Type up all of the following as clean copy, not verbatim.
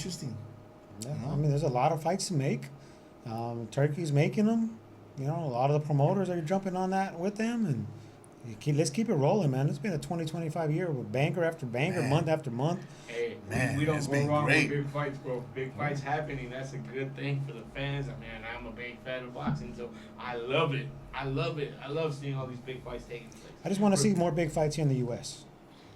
Interesting. Yeah, I mean, there's a lot of fights to make. Turkey's making them. You know, a lot of the promoters are jumping on that with them, and let's keep it rolling, man. It's been a 2025 year with banger after banger, Man. month after month. Hey, Man, we don't it's go been wrong great. with big fights, bro. Big fights happening. That's a good thing for the fans. I mean, I'm a big fan of boxing, so I love it. I love it. I love seeing all these big fights taking place. I just want to see more big fights here in the U.S.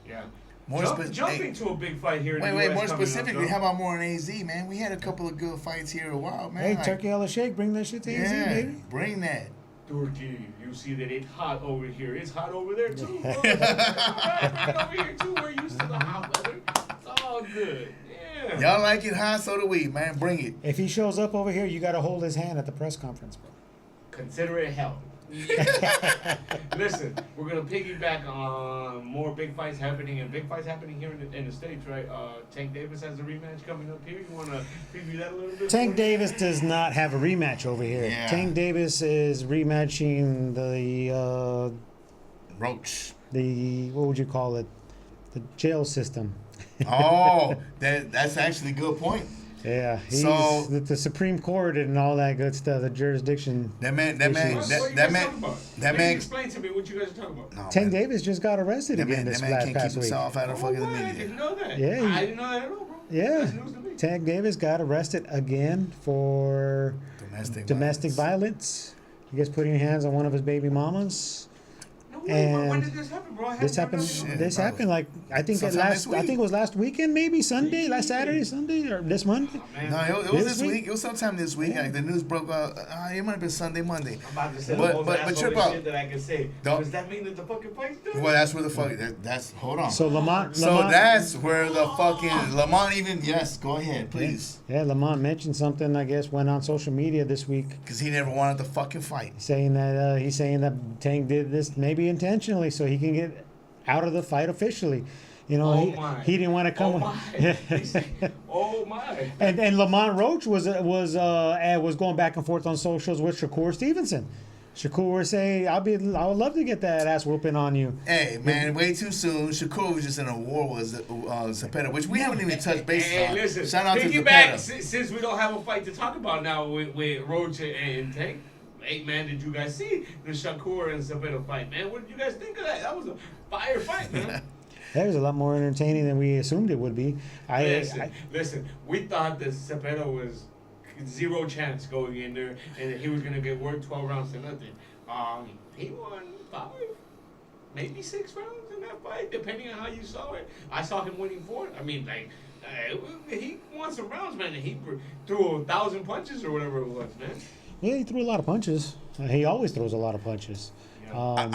Yeah. More Jumping to a big fight here in the Wait, US more coming specifically, up, how about more in AZ, man? We had a couple of good fights here a while, man. Hey, Like, Turkey Ella Shake, bring that shit to AZ, yeah, baby. bring that. Turkey, you see that it's hot over here. It's hot over there too, bro. Bring it over here too. We're used to the hot weather. It's all good. Yeah. Y'all like it hot, so do we, man. Bring it. If he shows up over here, you got to hold his hand at the press conference, bro. Consider it hell. Listen, we're gonna piggyback on more big fights happening here in the States, right? Tank Davis has a rematch coming up here. You wanna preview that a little bit? Tank Davis does not have a rematch over here. Yeah. Tank Davis is rematching Roach. the what would you call it? The jail system. Oh, that's actually a good point. Yeah, he's So- the Supreme Court and all that good stuff, the jurisdiction. That man, What are you that guys man, talking about? that Please man. explain to me what you guys are talking about. No, Tank man. Davis just got arrested That again man, this that man can't keep past week. himself out of fucking the Oh, I media. didn't know that. Yeah, I didn't know that at all, bro. Yeah, That's news to me. Tank Davis got arrested again for domestic violence. I guess putting hands on one of his baby mamas. No way. And when did this happen, bro? This happened. Shit, This bro. happened like I think that Sometime last. this I week. think it was last weekend, maybe Sunday, last Saturday, Sunday, or this Monday. Man, No, it was This this week. week? It was sometime this week. Yeah. Like the news broke out. It might have been Sunday, Monday. I'm about to say But- the most but asshole trip out. shit that I can say. Don't- Does that mean that the fucking fight's done? Well, that's where the fuck. That's hold on. So Lamont. So that's where the fucking Lamont even. Yes, go ahead, please. Yeah, Lamont mentioned something. I guess went on social media this week, Because he never wanted the fucking fight. saying that he's saying that Tank did this maybe intentionally so he can get out of the fight officially. You know, Oh my. he didn't want to come. Oh my. Oh my. And Lamont Roach was going back and forth on socials with Shakur Stevenson. Shakur was saying, I would love to get that ass whooping on you. Hey, man, way too soon. Shakur was just in a war with Zepeda, which we haven't even touched base Hey, on. listen. Shout out to Piggyback, Zepeda. since we don't have a fight to talk about now with Roach and Tank. Hey, man, did you guys see the Shakur and Zepeda fight, man? What did you guys think of that? That was a fire fight, man. That was a lot more entertaining than we assumed it would be. Listen, we thought that Zepeda was zero chance going in there and that he was going to get worked 12 rounds to nothing. He won 5, maybe 6 rounds in that fight, depending on how you saw it. I saw him winning 4. I mean, like, he won some rounds, man. And he threw 1,000 punches or whatever it was, man. Yeah, he threw a lot of punches. He always throws a lot of punches. Yeah.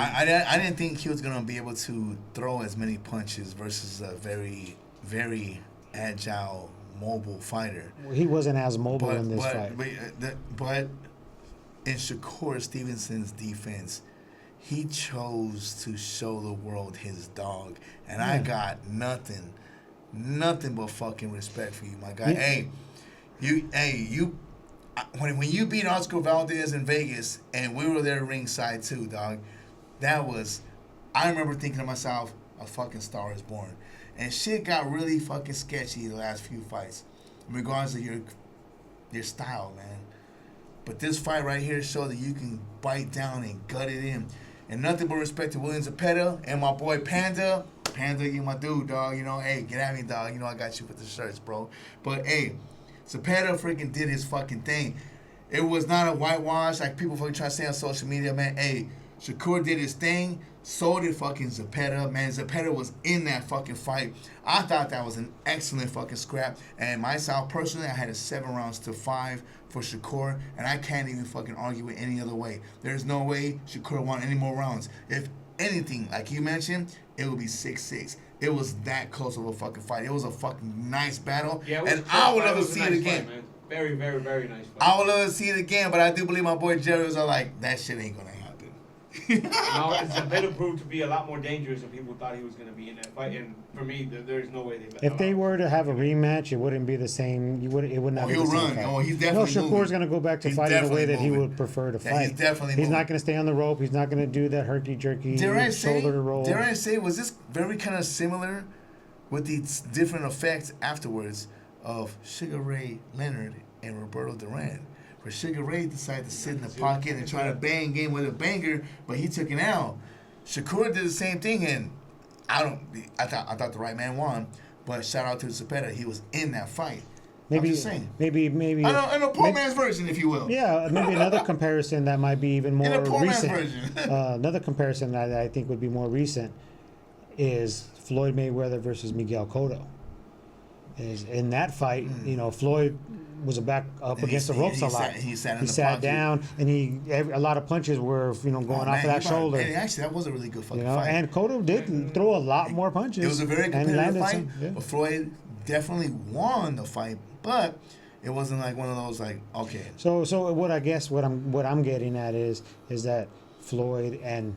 I didn't think he was going to be able to throw as many punches versus a very, very agile, mobile fighter. He wasn't as mobile in this fight. But in Shakur Stevenson's defense, he chose to show the world his dog. And I got nothing but fucking respect for you, my guy. Yeah. When you beat Oscar Valdez in Vegas, and we were there ringside too, dog, I remember thinking to myself, a fucking star is born. And shit got really fucking sketchy the last few fights in regards to your style, man. But this fight right here showed that you can bite down and gut it in. And nothing but respect to William Zepeda and my boy Panda. Panda, you my dude, dog. You know, hey, get at me, dog. You know I got you with the shirts, bro. But, hey, Zepeda freaking did his fucking thing. It was not a whitewash like people fucking try to say on social media, man. Hey, Shakur did his thing. So did fucking Zepeda. Man, Zepeda was in that fucking fight. I thought that was an excellent fucking scrap. And myself, personally, I had a 7-5 for Shakur. And I can't even fucking argue it any other way. There's no way Shakur won any more rounds. If anything, like you mentioned, it would be 6-6. It was that close of a fucking fight. It was a fucking nice battle. Yeah, it was and a I would fight. love to It was a see nice it again. fight, man. Very, very, very nice fight. I would love to see it again, but I do believe my boy Jerry was all like, that shit ain't gonna happen. No, Zepeda proved to be a lot more dangerous than people thought he was going to be in that fight. And for me, there's no way they. If they were to have a rematch, it wouldn't be the same. It would not be the he'll same run. fight. Oh, he's No, definitely Shakur's moving. going to go back to He's fighting the way that definitely he moving. would prefer to Yeah, fight. he's definitely He's moving. not going to stay on the rope. He's not going to do that herky-jerky shoulder roll. Dare I say, was this very kind of similar with these different effects afterwards of Sugar Ray Leonard and Roberto Duran. Where Sugar Ray decided to sit in the pocket and try to bang game with a banger, but he took it out. Shakur did the same thing, and I thought the right man won, but shout out to Cepeda. He was in that fight. I'm just saying. Maybe. I know poor man's version, if you will. Yeah, maybe another comparison that might be even more In a poor man's recent. version. Another comparison that I think would be more recent is Floyd Mayweather versus Miguel Cotto. Is in that fight, Floyd was up against the ropes a lot. He sat sat down, and a lot of punches were going off of that shoulder. And actually, that was a really good fucking fight. And Cotto did throw a lot more punches. It was a very competitive fight. Yeah. But Floyd definitely won the fight, but it wasn't like one of those like, okay. So what I'm getting at is that Floyd and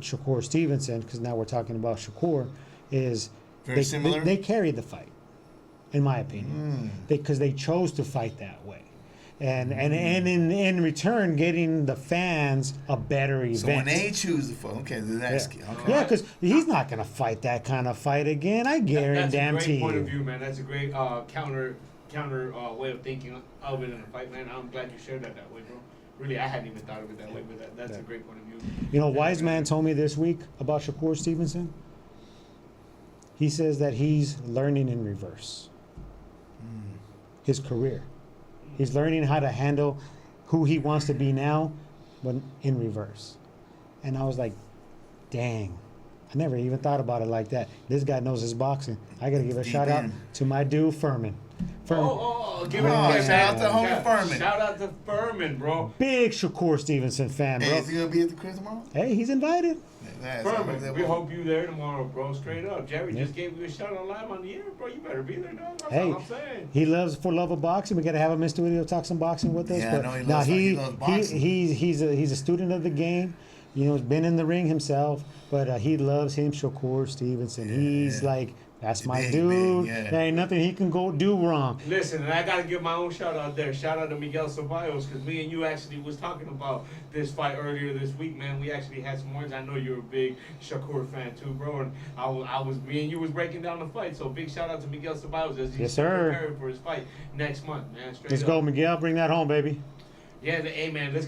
Shakur Stevenson, because now we're talking about Shakur, is Very similar? They carried the fight, in my opinion, because they chose to fight that way, and in return getting the fans a better event. So when they choose the fight, okay, that's okay. Yeah, because he's not gonna fight that kind of fight again. I guarantee you. That's a great point of view, man. That's a great counter way of thinking of it in a fight, man. I'm glad you shared that way, bro. Really, I hadn't even thought of it that way, but that's a great point of view. Wise man told me this week about Shakur Stevenson. He says that he's learning in reverse. His career. He's learning how to handle who he wants to be now, but in reverse. And I was like, dang. I never even thought about it like that. This guy knows his boxing. I got to give a shout out to my dude, Furman. Give it a shout out to homie Furman. Shout out to Furman, bro. Big Shakur Stevenson fan, bro. Hey, is he going to be at the crib tomorrow? Hey, he's invited. Furman, we hope you there tomorrow, bro. Straight up. Jerry just gave you a shout out live on the air, bro. You better be there, dog. That's all I'm saying. He loves For Love of Boxing. We got to have him in studio talk some boxing with us. Yeah, I know he loves boxing. He's a student of the game. He's been in the ring himself, but he loves him, Shakur Stevenson. He's like, that's my dude. There ain't nothing he can go do wrong. Listen, and I got to give my own shout out there. Shout out to Miguel Ceballos, because me and you actually was talking about this fight earlier this week, man. We actually had some words. I know you're a big Shakur fan too, bro. And me and you was breaking down the fight. So big shout out to Miguel Ceballos as he's preparing for his fight next month, man. Let's go, Miguel. Bring that home, baby. Yeah, hey, man. Let's